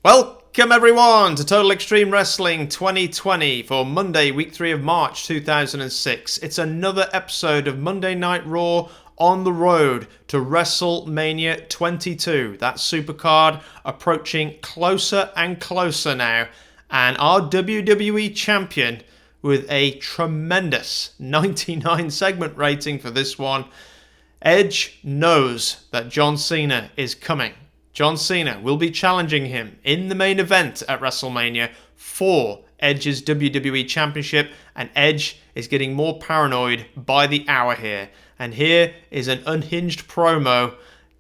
Welcome everyone to Total Extreme Wrestling 2020 for Monday, week 3 of March 2006. It's another episode of Monday Night Raw on the road to WrestleMania 22. That supercard approaching closer and closer now. And our WWE champion with a tremendous 99 segment rating for this one. Edge knows that John Cena is coming. John Cena will be challenging him in the main event at WrestleMania for Edge's WWE Championship, and Edge is getting more paranoid by the hour here. And here is an unhinged promo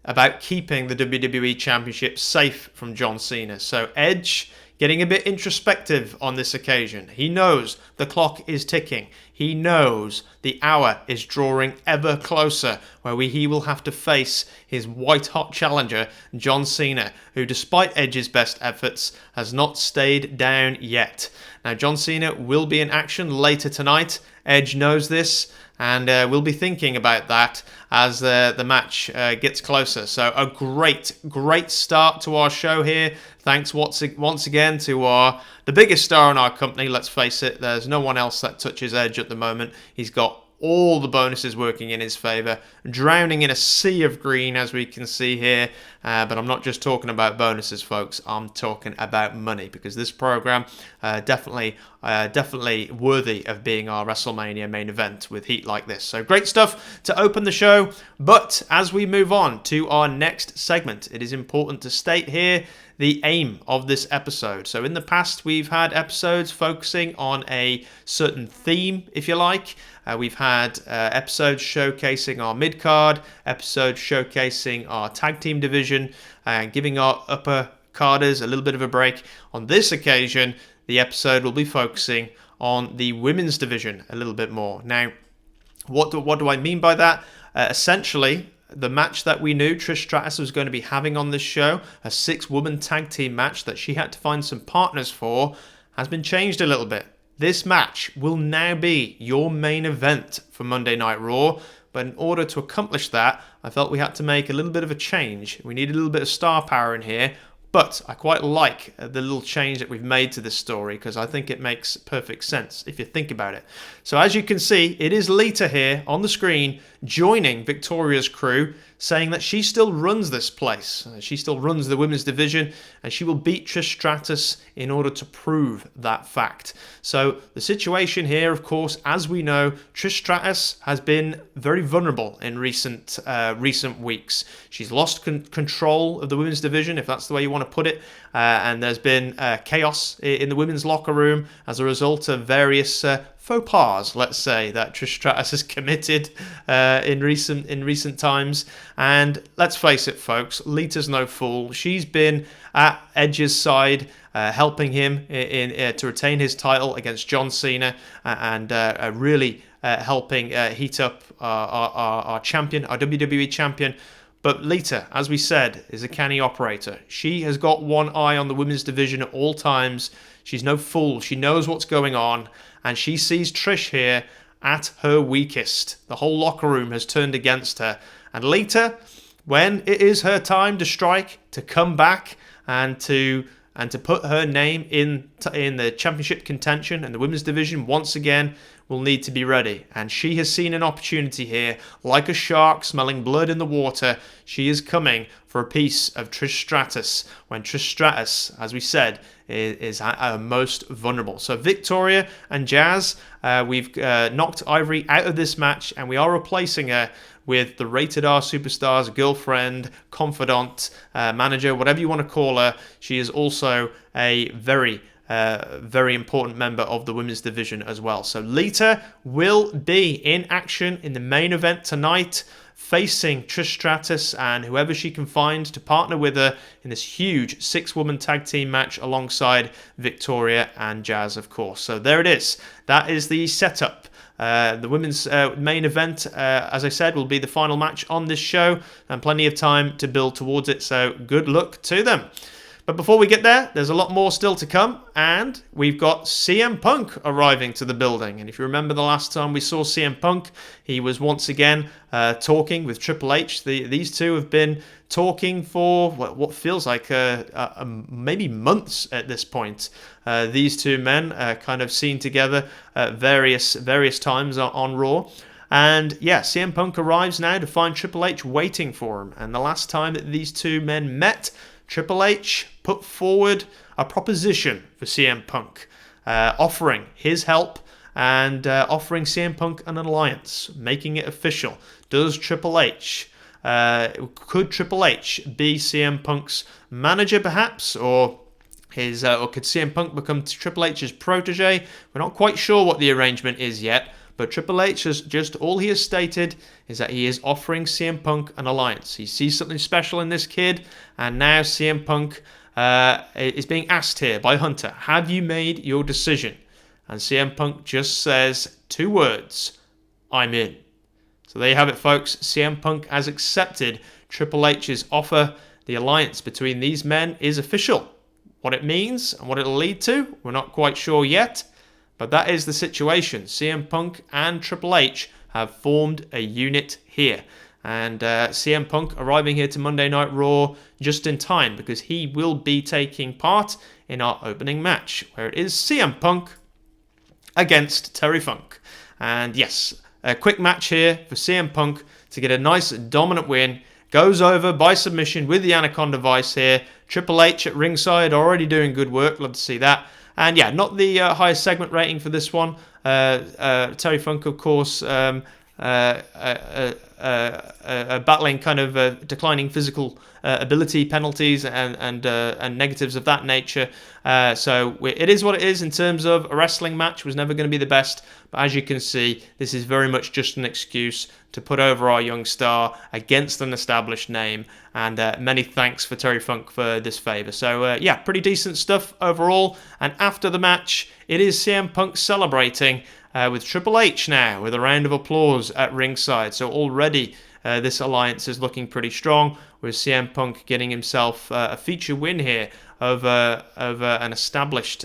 about keeping the WWE Championship safe from John Cena. So Edge getting a bit introspective on this occasion. He knows the clock is ticking. He knows the hour is drawing ever closer where he will have to face his white-hot challenger, John Cena, who despite Edge's best efforts has not stayed down yet. Now John Cena will be in action later tonight. Edge knows this and we'll be thinking about that as the match gets closer. So a great start to our show here. Thanks once again to the biggest star in our company. Let's face it, there's no one else that touches Edge at the moment. He's got all the bonuses working in his favour, drowning in a sea of green as we can see here. But I'm not just talking about bonuses, folks. I'm talking about money, because this program definitely worthy of being our WrestleMania main event with heat like this. So great stuff to open the show. But as we move on to our next segment, it is important to state here the aim of this episode. So in the past, we've had episodes focusing on a certain theme, if you like. We've had episodes showcasing our mid-card, episodes showcasing our tag team division, giving our upper carders a little bit of a break. On this occasion, the episode will be focusing on the women's division a little bit more. Now, what do I mean by that? Essentially, the match that we knew Trish Stratus was going to be having on this show, a 6-woman tag team match that she had to find some partners for, has been changed a little bit. This match will now be your main event for Monday Night Raw, but in order to accomplish that, I felt we had to make a little bit of a change. We need a little bit of star power in here, but I quite like the little change that we've made to this story, because I think it makes perfect sense if you think about it. So as you can see, it is Lita here on the screen joining Victoria's crew, saying that she still runs this place. She still runs the women's division, and she will beat Trish Stratus in order to prove that fact. So the situation here, of course, as we know, Trish Stratus has been very vulnerable in recent weeks. She's lost control of the women's division, if that's the way you want to put it, and there's been chaos in the women's locker room as a result of various faux pas, let's say, that Trish Stratus has committed in recent times. And let's face it, folks, Lita's no fool. She's been at Edge's side, helping him to retain his title against John Cena, and really helping heat up our champion, our WWE champion. But Lita, as we said, is a canny operator. She has got one eye on the women's division at all times. She's no fool. She knows what's going on, and she sees Trish here at her weakest. The whole locker room has turned against her. And Lita, when it is her time to strike, to come back and to put her name in the championship contention and the women's division once again, will need to be ready. And she has seen an opportunity here. Like a shark smelling blood in the water, she is coming for a piece of Trish Stratus, when Trish Stratus, as we said, is at her most vulnerable. So Victoria and Jazz, we've knocked Ivory out of this match, and we are replacing her with the Rated R Superstar's girlfriend, confidant, manager, whatever you want to call her. She is also a very important member of the women's division as well. So Lita will be in action in the main event tonight, facing Trish Stratus and whoever she can find to partner with her in this huge 6-woman tag team match alongside Victoria and Jazz, of course. So there it is. That is the setup. The women's main event, as I said, will be the final match on this show, and plenty of time to build towards it, so good luck to them. But before we get there, there's a lot more still to come, and we've got CM Punk arriving to the building. And if you remember the last time we saw CM Punk, he was once again talking with Triple H. These two have been talking for what feels like maybe months at this point. These two men kind of seen together at various times on Raw. And yeah, CM Punk arrives now to find Triple H waiting for him. And the last time that these two men met, Triple H put forward a proposition for CM Punk, offering his help and offering CM Punk an alliance, making it official. Could Triple H be CM Punk's manager perhaps, or could CM Punk become Triple H's protege? We're not quite sure what the arrangement is yet. But Triple H all he has stated is that he is offering CM Punk an alliance. He sees something special in this kid, and now CM Punk is being asked here by Hunter, have you made your decision? And CM Punk just says 2 words, I'm in. So there you have it, folks. CM Punk has accepted Triple H's offer. The alliance between these men is official. What it means and what it'll lead to, we're not quite sure yet. But that is the situation. CM Punk and Triple H have formed a unit here. And CM Punk arriving here to Monday Night Raw just in time, because he will be taking part in our opening match, where it is CM Punk against Terry Funk. And yes, a quick match here for CM Punk to get a nice dominant win. Goes over by submission with the Anaconda Vice here. Triple H at ringside already doing good work. Love to see that. And yeah, not the highest segment rating for this one. Terry Funk, of course, battling kind of declining physical ability penalties and negatives of that nature. So it is what it is in terms of a wrestling match. It was never going to be the best. But as you can see, this is very much just an excuse to put over our young star against an established name. And many thanks for Terry Funk for this favour. So yeah, pretty decent stuff overall. And after the match, it is CM Punk celebrating with Triple H now, with a round of applause at ringside. So already this alliance is looking pretty strong, with CM Punk getting himself a feature win here of an established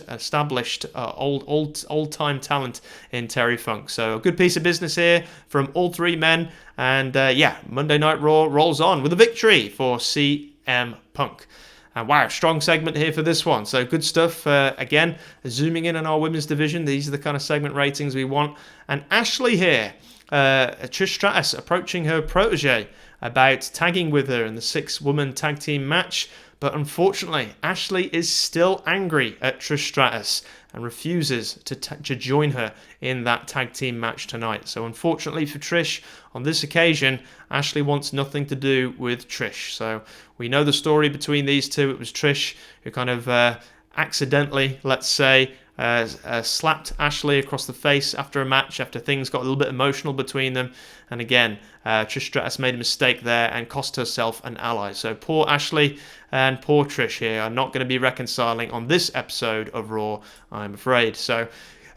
old-time talent in Terry Funk. So a good piece of business here from all 3 men. And yeah, Monday Night Raw rolls on with a victory for CM Punk. And wow, strong segment here for this one. So good stuff. Again, zooming in on our women's division. These are the kind of segment ratings we want. And Ashley here, Trish Stratus approaching her protege about tagging with her in the 6-woman tag team match. But unfortunately, Ashley is still angry at Trish Stratus and refuses to join her in that tag team match tonight. So unfortunately for Trish, on this occasion, Ashley wants nothing to do with Trish. So we know the story between these two. It was Trish who kind of accidentally, let's say, slapped Ashley across the face after a match, after things got a little bit emotional between them. And again, Trish Stratus made a mistake there and cost herself an ally. So poor Ashley and poor Trish here are not going to be reconciling on this episode of Raw, I'm afraid. So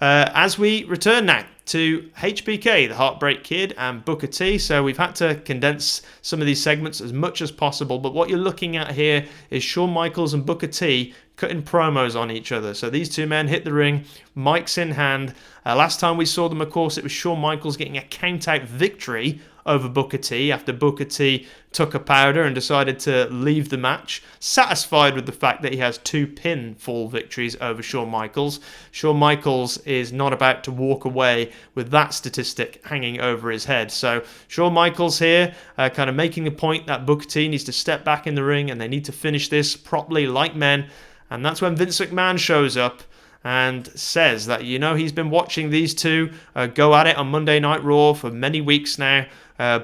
as we return now to HBK, the Heartbreak Kid, and Booker T. So we've had to condense some of these segments as much as possible, but what you're looking at here is Shawn Michaels and Booker T cutting promos on each other. So these two men hit the ring, mics in hand. Last time we saw them, of course, it was Shawn Michaels getting a count-out victory over Booker T after Booker T took a powder and decided to leave the match, satisfied with the fact that he has 2 pinfall victories over Shawn Michaels. Shawn Michaels is not about to walk away with that statistic hanging over his head. So Shawn Michaels here kind of making the point that Booker T needs to step back in the ring and they need to finish this properly like men. And that's when Vince McMahon shows up and says that, you know, he's been watching these two go at it on Monday Night Raw for many weeks now.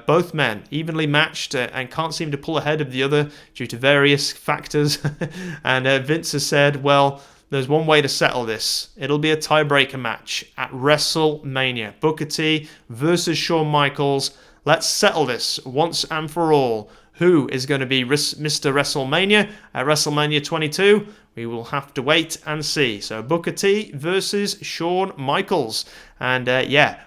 Both men evenly matched and can't seem to pull ahead of the other due to various factors. And Vince has said, well, there's one way to settle this. It'll be a tiebreaker match at WrestleMania. Booker T versus Shawn Michaels. Let's settle this once and for all. who is going to be Mr. WrestleMania at WrestleMania 22? We will have to wait and see. So Booker T versus Shawn Michaels. And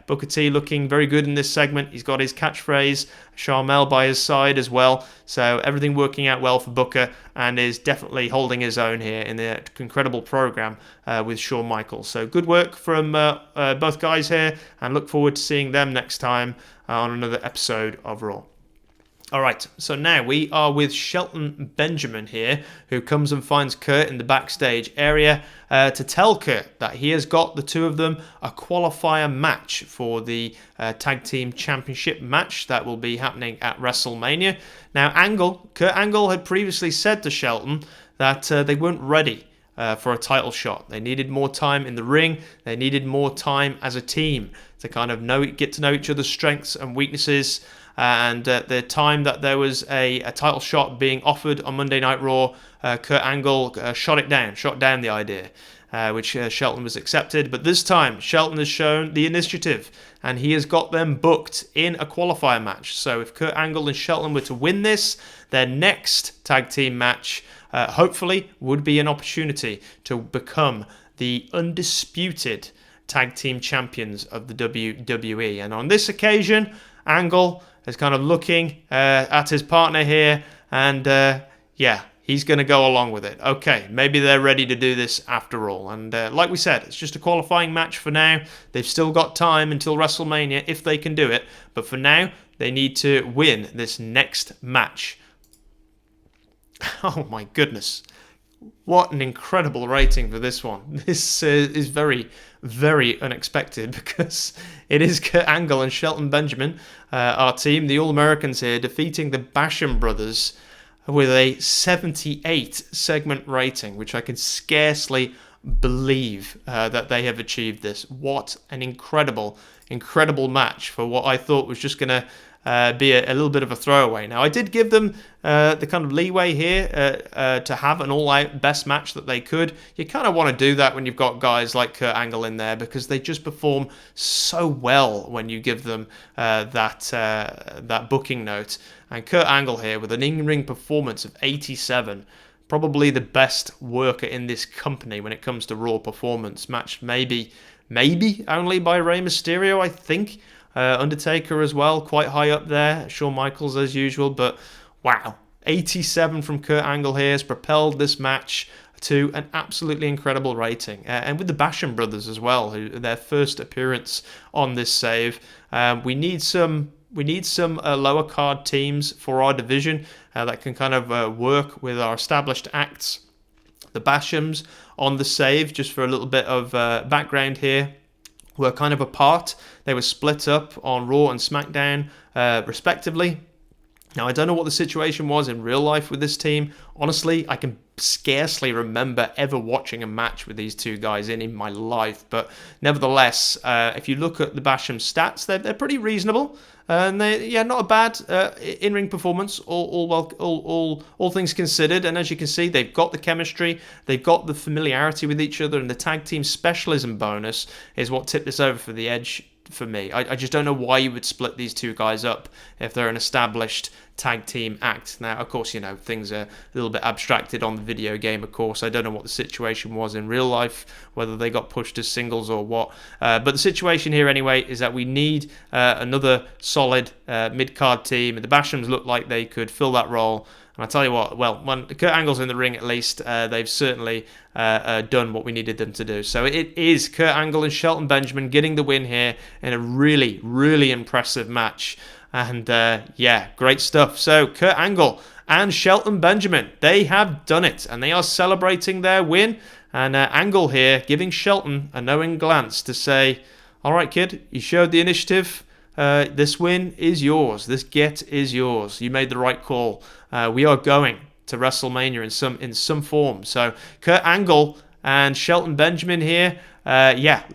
Booker T looking very good in this segment. He's got his catchphrase, Sharmell by his side as well. So everything working out well for Booker, and is definitely holding his own here in the incredible program with Shawn Michaels. So good work from both guys here, and look forward to seeing them next time on another episode of Raw. Alright, so now we are with Shelton Benjamin here, who comes and finds Kurt in the backstage area to tell Kurt that he has got the two of them a qualifier match for the Tag Team Championship match that will be happening at WrestleMania. Now, Kurt Angle had previously said to Shelton that they weren't ready for a title shot. They needed more time in the ring. They needed more time as a team to kind of get to know each other's strengths and weaknesses. And the time that there was a title shot being offered on Monday Night Raw, Kurt Angle shot down the idea, which Shelton was accepted. But this time, Shelton has shown the initiative, and he has got them booked in a qualifier match. So if Kurt Angle and Shelton were to win this, their next tag team match, hopefully, would be an opportunity to become the undisputed tag team champions of the WWE. And on this occasion, Angle is kind of looking at his partner here, and he's going to go along with it. Okay, maybe they're ready to do this after all. And like we said, it's just a qualifying match for now. They've still got time until WrestleMania if they can do it, but for now, they need to win this next match. Oh my goodness. What an incredible rating for this one. This is very, very unexpected, because it is Kurt Angle and Shelton Benjamin, our team, the All-Americans here, defeating the Basham brothers with a 78 segment rating, which I can scarcely believe that they have achieved this. What an incredible, incredible match for what I thought was just going to be a little bit of a throwaway. Now, I did give them the kind of leeway here to have an all-out best match that they could. You kind of want to do that when you've got guys like Kurt Angle in there, because they just perform so well when you give them that booking note. And Kurt Angle here with an in-ring performance of 87, probably the best worker in this company when it comes to Raw performance. Matched maybe only by Rey Mysterio, I think. Undertaker as well, quite high up there. Shawn Michaels as usual, but wow, 87 from Kurt Angle here has propelled this match to an absolutely incredible rating. And with the Basham brothers as well, who their first appearance on this save. We need some lower card teams for our division that can kind of work with our established acts. The Bashams on the save, just for a little bit of background here, were kind of apart. They were split up on Raw and SmackDown, respectively. Now, I don't know what the situation was in real life with this team. Honestly, I can scarcely remember ever watching a match with these two guys in my life. But nevertheless, if you look at the Basham stats, they're pretty reasonable. And not a bad in-ring performance, all things considered. And as you can see, they've got the chemistry, they've got the familiarity with each other, and the tag team specialism bonus is what tipped this over for the Edge for me. I just don't know why you would split these two guys up if they're an established tag team act. Now, of course, things are a little bit abstracted on the video game, of course. I don't know what the situation was in real life, whether they got pushed as singles or what. But the situation here, anyway, is that we need another solid mid-card team, and the Bashams look like they could fill that role. And I tell you what, well, when Kurt Angle's in the ring, at least, they've certainly done what we needed them to do. So it is Kurt Angle and Shelton Benjamin getting the win here in a really, really impressive match. And great stuff. So Kurt Angle and Shelton Benjamin, they have done it, and they are celebrating their win. And Angle here giving Shelton a knowing glance to say, all right, kid, you showed the initiative. This win is yours. This get is yours. You made the right call. We are going to WrestleMania in some form. So Kurt Angle and Shelton Benjamin here,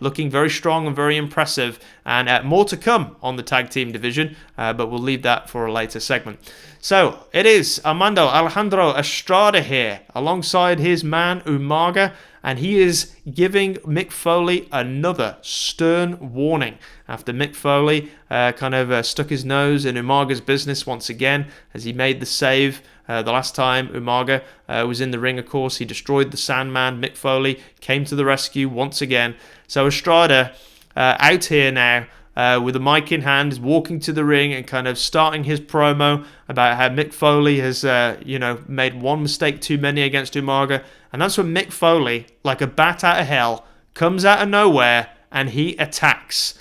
looking very strong and very impressive. And more to come on the tag team division, but we'll leave that for a later segment. So it is Armando Alejandro Estrada here, alongside his man Umaga, and he is giving Mick Foley another stern warning after Mick Foley stuck his nose in Umaga's business once again as he made the save. The last time Umaga was in the ring, of course, he destroyed the Sandman. Mick Foley came to the rescue once again. So Estrada out here now with a mic in hand, is walking to the ring and kind of starting his promo about how Mick Foley has, made one mistake too many against Umaga. And that's when Mick Foley, like a bat out of hell, comes out of nowhere and he attacks.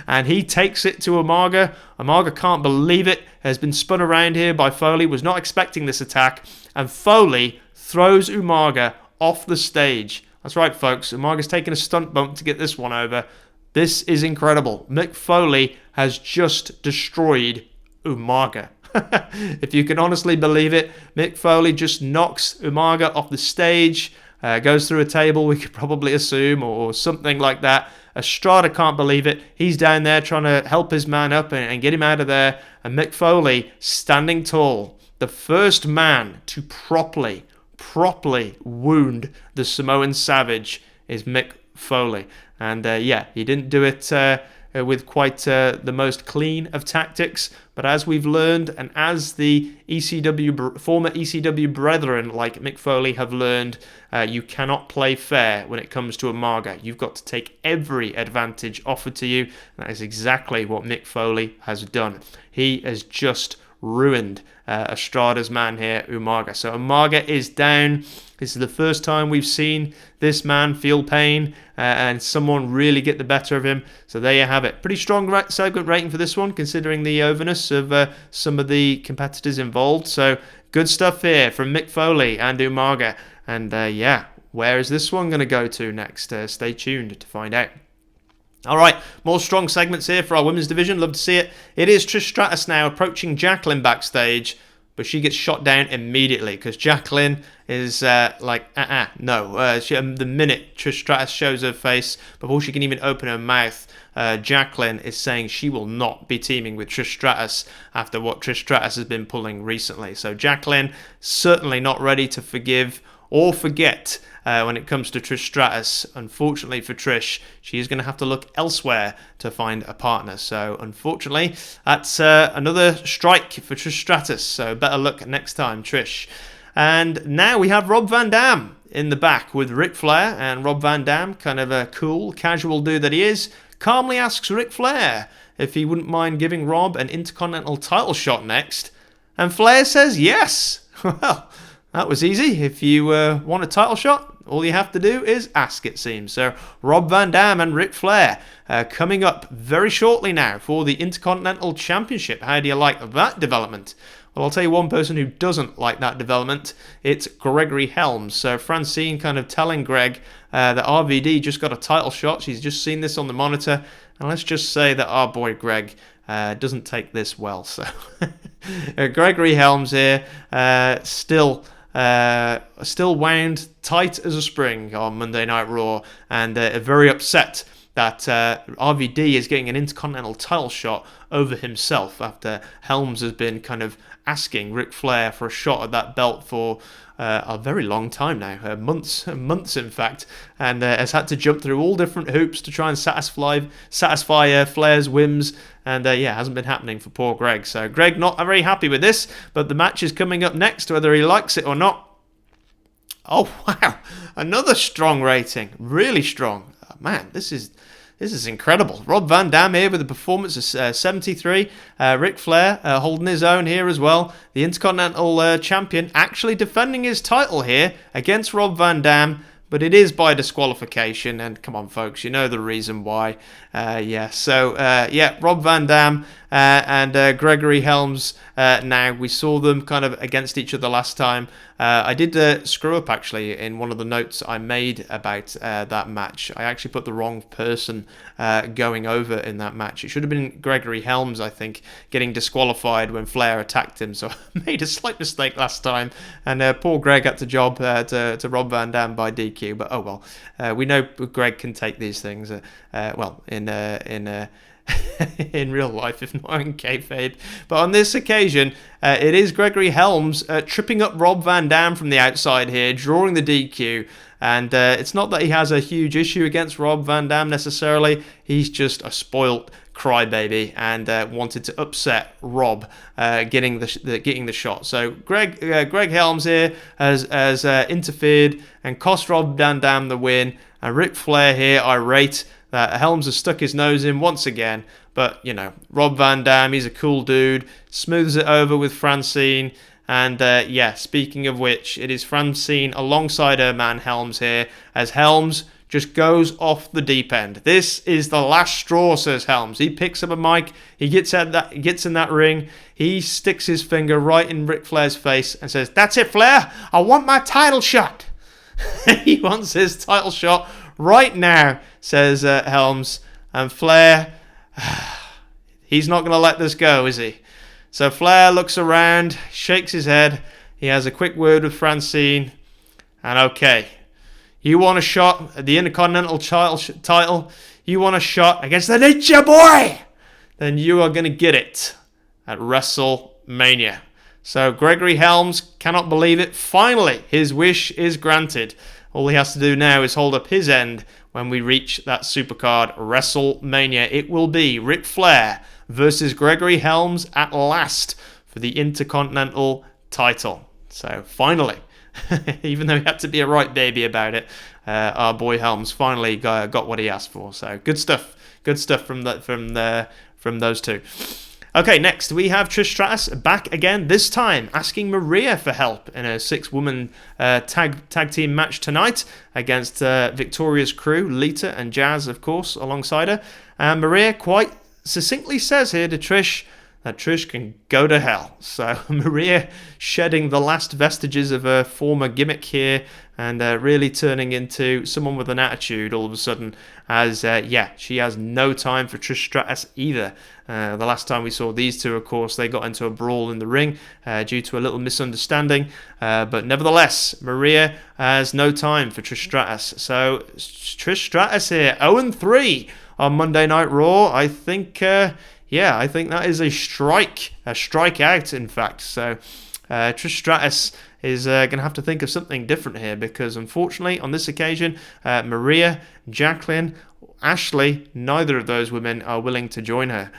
And he takes it to Umaga. Umaga can't believe it. Has been spun around here by Foley. Was not expecting this attack. And Foley throws Umaga off the stage. That's right, folks. Umaga's taken a stunt bump to get this one over. This is incredible. Mick Foley has just destroyed Umaga. If you can honestly believe it, Mick Foley just knocks Umaga off the stage. Goes through a table, we could probably assume, or something like that. Estrada can't believe it. He's down there trying to help his man up and get him out of there. And Mick Foley, standing tall, the first man to properly wound the Samoan Savage is Mick Foley. And he didn't do it with quite the most clean of tactics. But as we've learned, and as the former ECW brethren like Mick Foley have learned, you cannot play fair when it comes to Umaga. You've got to take every advantage offered to you. And that is exactly what Mick Foley has done. He has just ruined Estrada's man here, Umaga. So Umaga is down. This is the first time we've seen this man feel pain and someone really get the better of him. So there you have it. Pretty strong segment rating for this one, considering the overness of some of the competitors involved. So good stuff here from Mick Foley and Umaga. And where is this one going to go to next? Stay tuned to find out. All right, more strong segments here for our women's division. Love to see it. It is Trish Stratus now approaching Jacqueline backstage, but she gets shot down immediately because Jacqueline is no. The minute Trish Stratus shows her face, before she can even open her mouth, Jacqueline is saying she will not be teaming with Trish Stratus after what Trish Stratus has been pulling recently. So Jacqueline certainly not ready to forgive or forget when it comes to Trish Stratus. Unfortunately for Trish, she is going to have to look elsewhere to find a partner. So unfortunately, that's another strike for Trish Stratus. So better luck next time, Trish. And now we have Rob Van Dam in the back with Ric Flair. And Rob Van Dam, kind of a cool, casual dude that he is, calmly asks Ric Flair if he wouldn't mind giving Rob an Intercontinental title shot next. And Flair says yes. Well, that was easy. If you want a title shot, all you have to do is ask, it seems. So Rob Van Dam and Ric Flair coming up very shortly now for the Intercontinental Championship. How do you like that development? Well, I'll tell you one person who doesn't like that development. It's Gregory Helms. So Francine kind of telling Greg that RVD just got a title shot. She's just seen this on the monitor. And let's just say that our boy Greg doesn't take this well. So Gregory Helms here still wound tight as a spring on Monday Night Raw, and very upset that RVD is getting an Intercontinental title shot over himself after Helms has been kind of asking Ric Flair for a shot at that belt for a very long time now, months in fact, and has had to jump through all different hoops to try and satisfy Flair's whims, and hasn't been happening for poor Greg. So Greg not very happy with this, but the match is coming up next, whether he likes it or not. Oh wow, another strong rating, really strong. Man, this is incredible. Rob Van Dam here with a performance of 73. Ric Flair holding his own here as well. The Intercontinental Champion actually defending his title here against Rob Van Dam. But it is by disqualification. And come on, folks, you know the reason why. Rob Van Dam and Gregory Helms. Now, we saw them kind of against each other last time. I did screw up, actually, in one of the notes I made about that match. I actually put the wrong person going over in that match. It should have been Gregory Helms, I think, getting disqualified when Flair attacked him. So I made a slight mistake last time. And poor Greg had to job to Rob Van Dam by DQ. But oh well, we know Greg can take these things. in real life, if not in kayfabe. But on this occasion, it is Gregory Helms tripping up Rob Van Dam from the outside here, drawing the DQ. And it's not that he has a huge issue against Rob Van Dam necessarily. He's just a spoilt crybaby and wanted to upset Rob getting the shot. So Greg Helms here has interfered and cost Rob Van Dam the win. And Ric Flair here irate that Helms has stuck his nose in once again. But, you know, Rob Van Dam, he's a cool dude, smooths it over with Francine. And, speaking of which, it is Francine alongside her man Helms here, as Helms just goes off the deep end. This is the last straw, says Helms. He picks up a mic, he gets in that ring, he sticks his finger right in Ric Flair's face and says, "That's it, Flair, I want my title shot." He wants his title shot right now, says Helms. And Flair, he's not going to let this go, is he? So Flair looks around, shakes his head. He has a quick word with Francine. And okay, you want a shot at the Intercontinental title? You want a shot against the Ninja Boy? Then you are going to get it at WrestleMania. So Gregory Helms cannot believe it. Finally, his wish is granted. All he has to do now is hold up his end when we reach that supercard WrestleMania. It will be Ric Flair versus Gregory Helms at last for the Intercontinental title. So finally, even though he had to be a right baby about it, our boy Helms finally got what he asked for. So good stuff from those two. Okay, next we have Trish Stratus back again, this time asking Maria for help in a 6-woman tag team match tonight against Victoria's crew, Lita and Jazz, of course, alongside her. And Maria quite succinctly says here to Trish that Trish can go to hell. So Maria shedding the last vestiges of her former gimmick here and really turning into someone with an attitude all of a sudden, as she has no time for Trish Stratus either. The last time we saw these two, of course, they got into a brawl in the ring due to a little misunderstanding, but nevertheless, Maria has no time for Trish Stratus. So Trish Stratus here, 0-3 on Monday Night Raw. I think that is a strikeout, in fact. So Trish Stratus is going to have to think of something different here, because unfortunately on this occasion, Maria, Jacqueline, Ashley, neither of those women are willing to join her.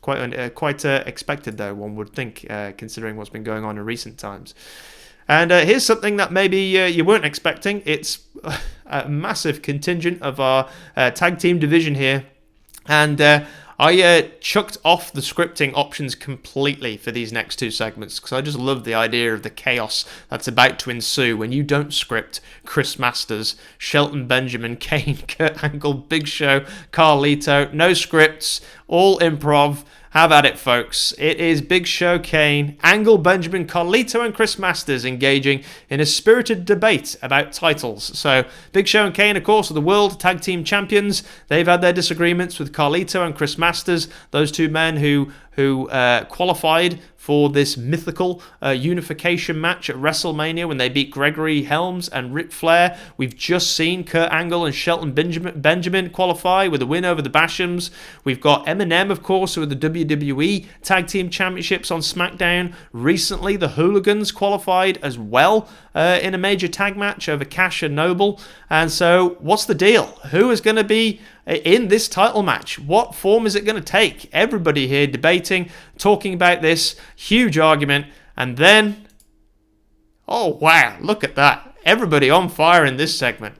Quite expected though, one would think, considering what's been going on in recent times. And here's something that maybe you weren't expecting. It's a massive contingent of our tag team division here. And I chucked off the scripting options completely for these next two segments, because I just love the idea of the chaos that's about to ensue when you don't script Chris Masters, Shelton Benjamin, Kane, Kurt Angle, Big Show, Carlito. No scripts, all improv. Have at it, folks. It is Big Show, Kane, Angle, Benjamin, Carlito, and Chris Masters engaging in a spirited debate about titles. So, Big Show and Kane, of course, are the World Tag Team Champions. They've had their disagreements with Carlito and Chris Masters, those two men who qualified for this mythical unification match at WrestleMania when they beat Gregory Helms and Ric Flair. We've just seen Kurt Angle and Shelton Benjamin qualify with a win over the Bashams. We've got Eminem, of course, with the WWE Tag Team Championships on SmackDown. Recently, the Hooligans qualified as well in a major tag match over Cash and Noble. And so, what's the deal? Who is going to be in this title match? What form is it going to take? Everybody here debating, talking about this huge argument, and then, oh wow, look at that. Everybody on fire in this segment.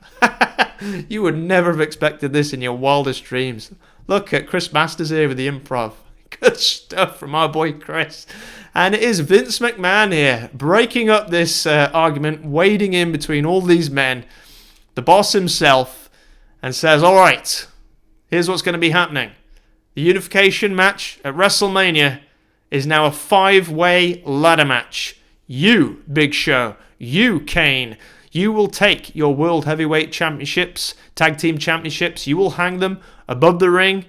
You would never have expected this in your wildest dreams. Look at Chris Masters here with the improv. Good stuff from our boy Chris. And it is Vince McMahon here, breaking up this argument, wading in between all these men, the boss himself, and says, all right, here's what's going to be happening. The unification match at WrestleMania is now a 5-way ladder match. You, Big Show, you, Kane, you will take your World Heavyweight Championships, Tag Team Championships, you will hang them above the ring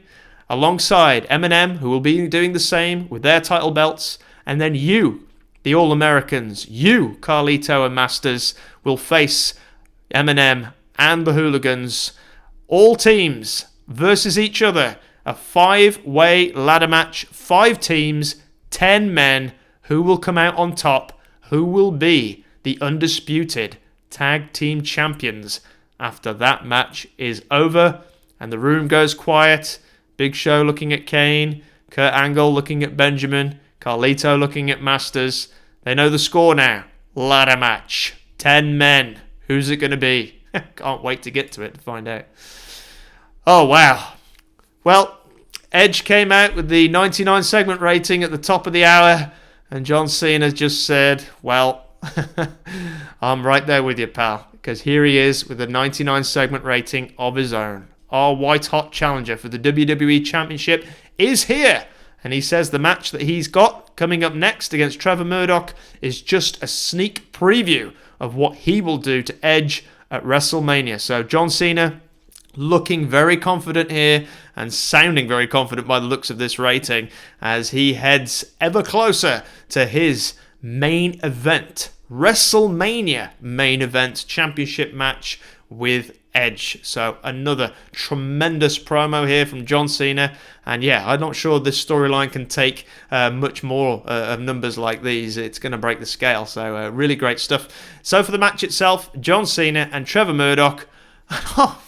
alongside Eminem, who will be doing the same with their title belts. And then you, the All-Americans, you, Carlito and Masters, will face Eminem and the Hooligans. All teams versus each other A 5-way ladder match, 5 teams, 10 men. Who will come out on top? Who will be the undisputed tag team champions after that match is over? And the room goes quiet. Big Show looking at Kane. Kurt Angle looking at Benjamin. Carlito looking at Masters. They know the score now. Ladder match. 10 men. Who's it going to be? Can't wait to get to it to find out. Oh, wow. Well, Edge came out with the 99 segment rating at the top of the hour. And John Cena just said, well, I'm right there with you, pal. Because here he is with a 99 segment rating of his own. Our white-hot challenger for the WWE Championship is here. And he says the match that he's got coming up next against Trevor Murdoch is just a sneak preview of what he will do to Edge at WrestleMania. So John Cena looking very confident here and sounding very confident by the looks of this rating as he heads ever closer to his main event, WrestleMania main event championship match with Edge. So another tremendous promo here from John Cena. And yeah, I'm not sure this storyline can take much more of numbers like these. It's going to break the scale. So really great stuff. So for the match itself, John Cena and Trevor Murdoch. Oh,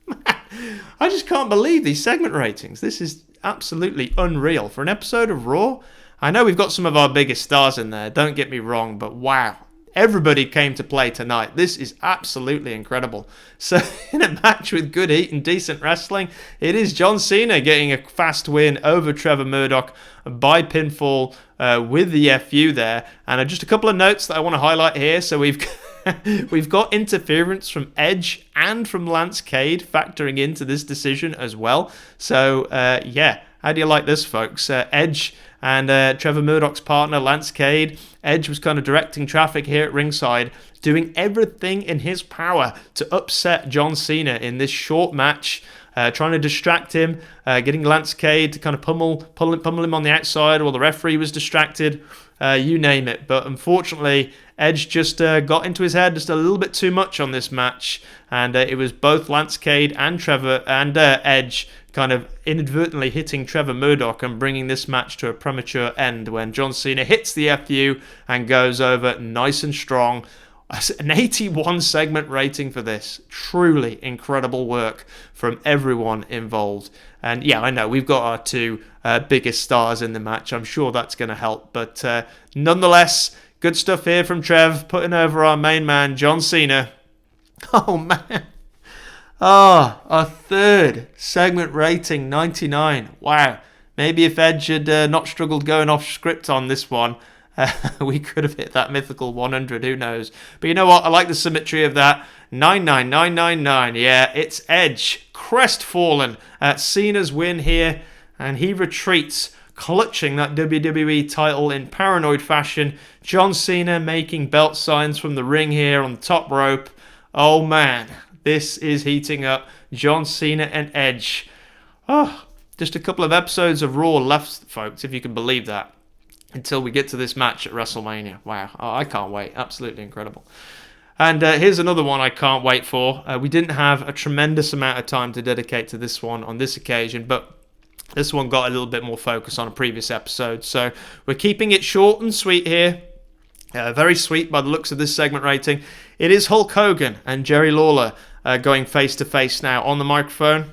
man, I just can't believe these segment ratings. This is absolutely unreal. For an episode of Raw, I know we've got some of our biggest stars in there, don't get me wrong, but wow. Everybody came to play tonight. This is absolutely incredible. So in a match with good heat and decent wrestling, it is John Cena getting a fast win over Trevor Murdoch by pinfall with the FU there. And just a couple of notes that I want to highlight here. So we've got interference from Edge and from Lance Cade factoring into this decision as well. So yeah, how do you like this, folks? Edge and Trevor Murdoch's partner, Lance Cade. Edge was kind of directing traffic here at ringside, doing everything in his power to upset John Cena in this short match, trying to distract him, getting Lance Cade to kind of pummel him on the outside while the referee was distracted, you name it. But unfortunately, Edge just got into his head just a little bit too much on this match, and it was both Lance Cade and Trevor and Edge kind of inadvertently hitting Trevor Murdoch and bringing this match to a premature end when John Cena hits the FU and goes over nice and strong. An 81 segment rating for this. Truly incredible work from everyone involved. And yeah, I know we've got our two biggest stars in the match. I'm sure that's going to help. But nonetheless, good stuff here from Trev, putting over our main man, John Cena. Oh, man. Oh, our third segment rating, 99. Wow. Maybe if Edge had not struggled going off script on this one, we could have hit that mythical 100. Who knows? But you know what? I like the symmetry of that. 99999. Yeah, it's Edge. Crestfallen at Cena's win here. And he retreats, clutching that WWE title in paranoid fashion. John Cena making belt signs from the ring here on the top rope. Oh, man. This is heating up. John Cena and Edge. Oh, just a couple of episodes of Raw left, folks, if you can believe that, until we get to this match at WrestleMania. Wow. Oh, I can't wait. Absolutely incredible. And here's another one I can't wait for. We didn't have a tremendous amount of time to dedicate to this one on this occasion, but this one got a little bit more focus on a previous episode. So we're keeping it short and sweet here. Very sweet by the looks of this segment rating. It is Hulk Hogan and Jerry Lawler going face-to-face now on the microphone.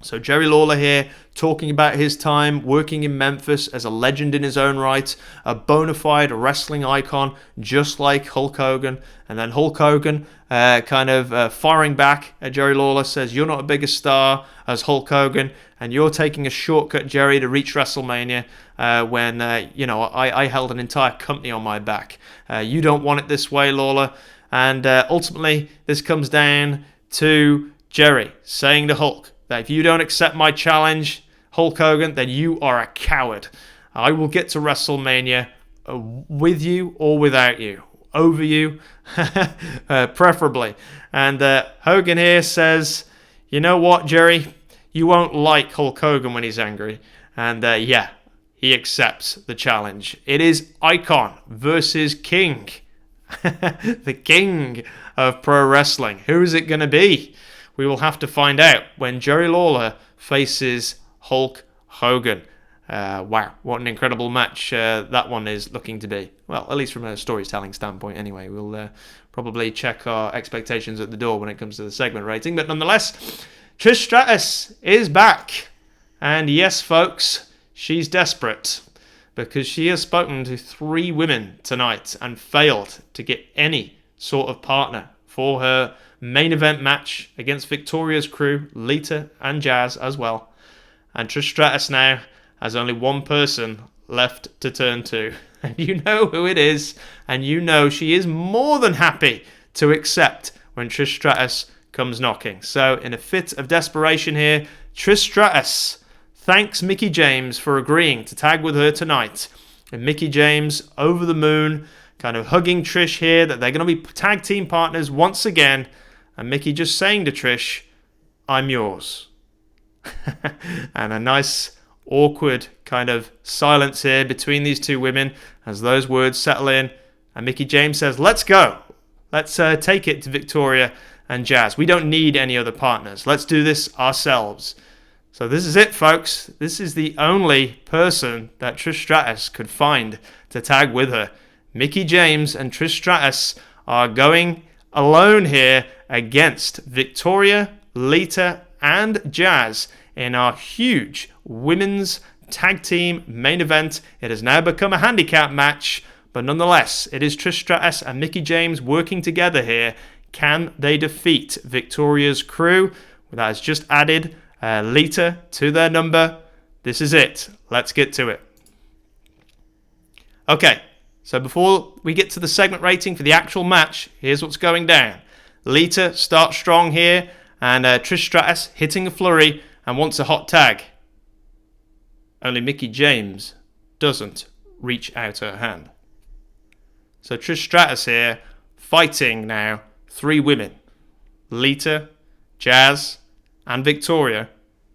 So Jerry Lawler here talking about his time working in Memphis as a legend in his own right, a bona fide wrestling icon just like Hulk Hogan. And then Hulk Hogan firing back at Jerry Lawler, says, "You're not a bigger star as Hulk Hogan, and you're taking a shortcut, Jerry, to reach WrestleMania when I held an entire company on my back. You don't want it this way, Lawler." And ultimately, this comes down to Jerry saying to Hulk that if you don't accept my challenge, Hulk Hogan, then you are a coward. I will get to WrestleMania with you or without you. Over you, preferably. And Hogan here says, "You know what, Jerry? You won't like Hulk Hogan when he's angry." And yeah, he accepts the challenge. It is Icon versus King. The king of pro wrestling. Who is it going to be? We will have to find out when Jerry Lawler faces Hulk Hogan. Wow, what an incredible match that one is looking to be. Well, at least from a storytelling standpoint anyway. We'll probably check our expectations at the door when it comes to the segment rating. But nonetheless, Trish Stratus is back. And yes, folks, she's desperate because she has spoken to 3 women tonight and failed to get any sort of partner for her main event match against Victoria's crew, Lita and Jazz as well. And Trish Stratus now has only one person left to turn to. And you know who it is. And you know she is more than happy to accept when Trish Stratus comes knocking. So in a fit of desperation here, Trish Stratus thanks Mickie James for agreeing to tag with her tonight. And Mickie James over the moon, kind of hugging Trish here that they're going to be tag team partners once again. And Mickie just saying to Trish, I'm yours. And a nice awkward kind of silence here between these 2 women as those words settle in. And Mickie James says, let's go. Let's take it to Victoria and Jazz. We don't need any other partners. Let's do this ourselves. So this is it, folks. This is the only person that Trish Stratus could find to tag with her. Mickie James and Trish Stratus are going alone here against Victoria, Lita, and Jazz in our huge women's tag team main event. It has now become a handicap match, but nonetheless, it is Trish Stratus and Mickie James working together here. Can they defeat Victoria's crew? That has just added Lita to their number. This is it. Let's get to it. Okay, so before we get to the segment rating for the actual match, here's what's going down. Lita starts strong here, and Trish Stratus hitting a flurry and wants a hot tag. Only Mickie James doesn't reach out her hand. So Trish Stratus here fighting now 3 women. Lita, Jazz, and Victoria.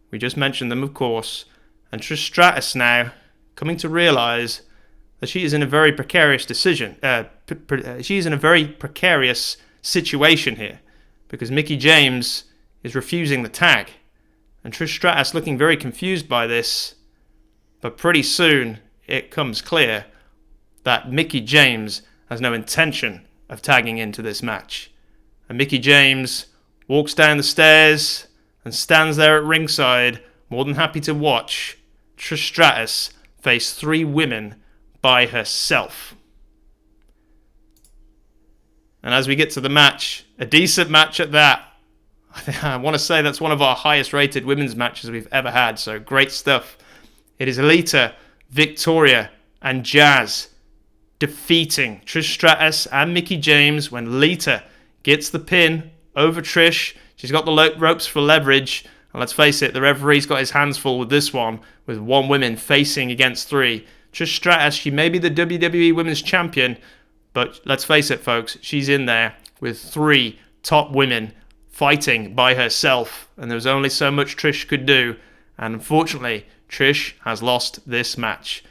We just mentioned them, of course. And Trish Stratus now coming to realise that she is in a very precarious she is in a very precarious situation here because Mickie James is refusing the tag. And Trish Stratus looking very confused by this. But pretty soon it comes clear that Mickie James has no intention of tagging into this match. And Mickie James walks down the stairs and stands there at ringside, more than happy to watch Trish Stratus face 3 women by herself. And as we get to the match, a decent match at that. I want to say that's one of our highest rated women's matches we've ever had, so great stuff. It is Lita, Victoria, and Jazz defeating Trish Stratus and Mickie James when Lita gets the pin over Trish. She's got the ropes for leverage. And let's face it, the referee's got his hands full with this one, with 1 woman facing against 3. Trish Stratus, she may be the WWE Women's Champion, but let's face it, folks, she's in there with 3 top women fighting by herself. And there was only so much Trish could do. And unfortunately, Trish has lost this match.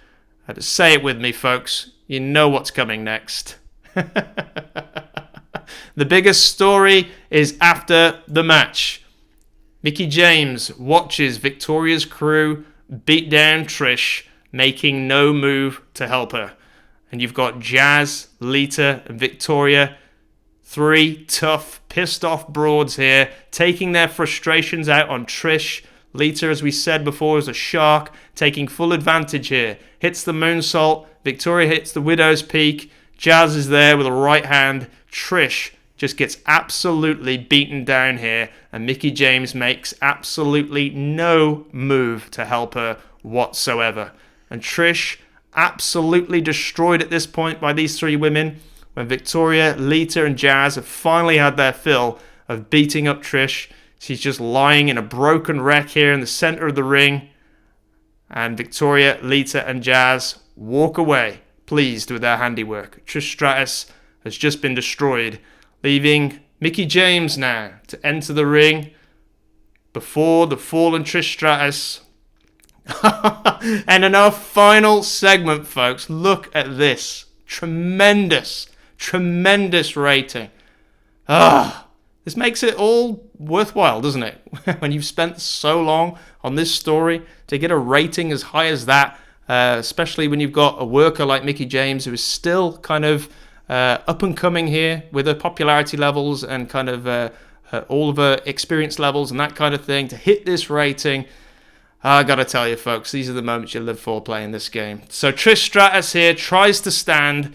Say it with me, folks. You know what's coming next. The biggest story is after the match. Mickie James watches Victoria's crew beat down Trish, making no move to help her. And you've got Jazz, Lita, and Victoria, 3 tough, pissed off broads here, taking their frustrations out on Trish. Lita, as we said before, is a shark, taking full advantage here. Hits the moonsault. Victoria hits the Widow's Peak. Jazz is there with a right hand. Trish just gets absolutely beaten down here. And Mickie James makes absolutely no move to help her whatsoever. And Trish absolutely destroyed at this point by these 3 women. When Victoria, Lita, and Jazz have finally had their fill of beating up Trish, she's just lying in a broken wreck here in the center of the ring. And Victoria, Lita, and Jazz walk away, pleased with their handiwork. Trish Stratus has just been destroyed, leaving Mickie James now to enter the ring before the fallen Trish Stratus. And in our final segment, folks, look at this. Tremendous rating. This makes it all worthwhile, doesn't it? When you've spent so long on this story, to get a rating as high as that, especially when you've got a worker like Mickie James who is still kind of up and coming here with her popularity levels and kind of all of her experience levels and that kind of thing, to hit this rating. I gotta tell you, folks, these are the moments you live for playing this game. So Trish Stratus here tries to stand,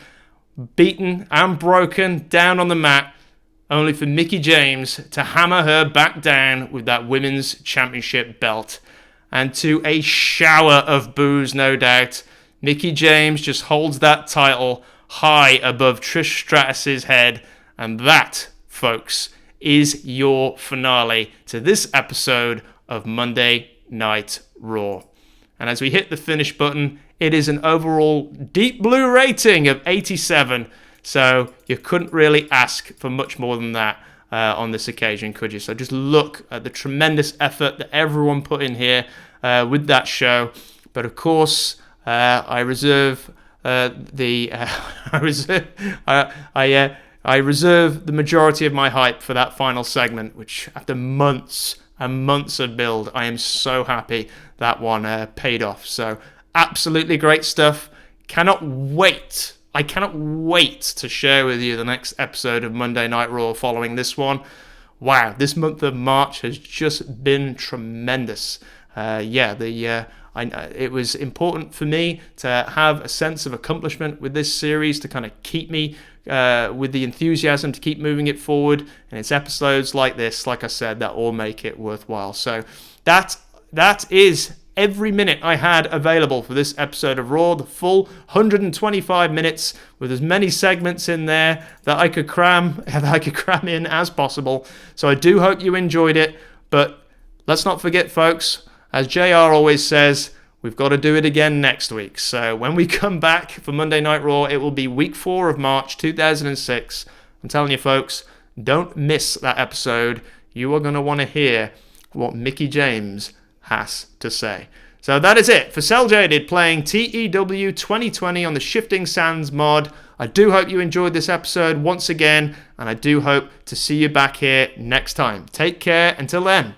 beaten and broken, down on the mat, only for Mickie James to hammer her back down with that Women's Championship belt. And to a shower of boos, no doubt, Mickie James just holds that title high above Trish Stratus's head. And that, folks, is your finale to this episode of Monday Night Raw. And as we hit the finish button, it is an overall deep blue rating of 87. So you couldn't really ask for much more than that on this occasion, could you? So just look at the tremendous effort that everyone put in here with that show. But of course, I reserve I reserve the majority of my hype for that final segment, which after months and months of build, I am so happy that one paid off. So absolutely great stuff. I cannot wait to share with you the next episode of Monday Night Raw following this one. Wow, this month of March has just been tremendous. It was important for me to have a sense of accomplishment with this series to kind of keep me with the enthusiasm to keep moving it forward. And it's episodes like this, like I said, that all make it worthwhile. So that is every minute I had available for this episode of Raw, the full 125 minutes with as many segments in there that I could cram in as possible. So I do hope you enjoyed it, but let's not forget, folks, as JR always says, we've got to do it again next week. So when we come back for Monday Night Raw, it will be week 4 of March 2006. I'm telling you, folks, don't miss that episode. You are going to want to hear what Mickie James has to say. So that is it for CelJaded playing TEW 2020 on the Shifting Sands mod. I do hope you enjoyed this episode once again, and I do hope to see you back here next time. Take care until then.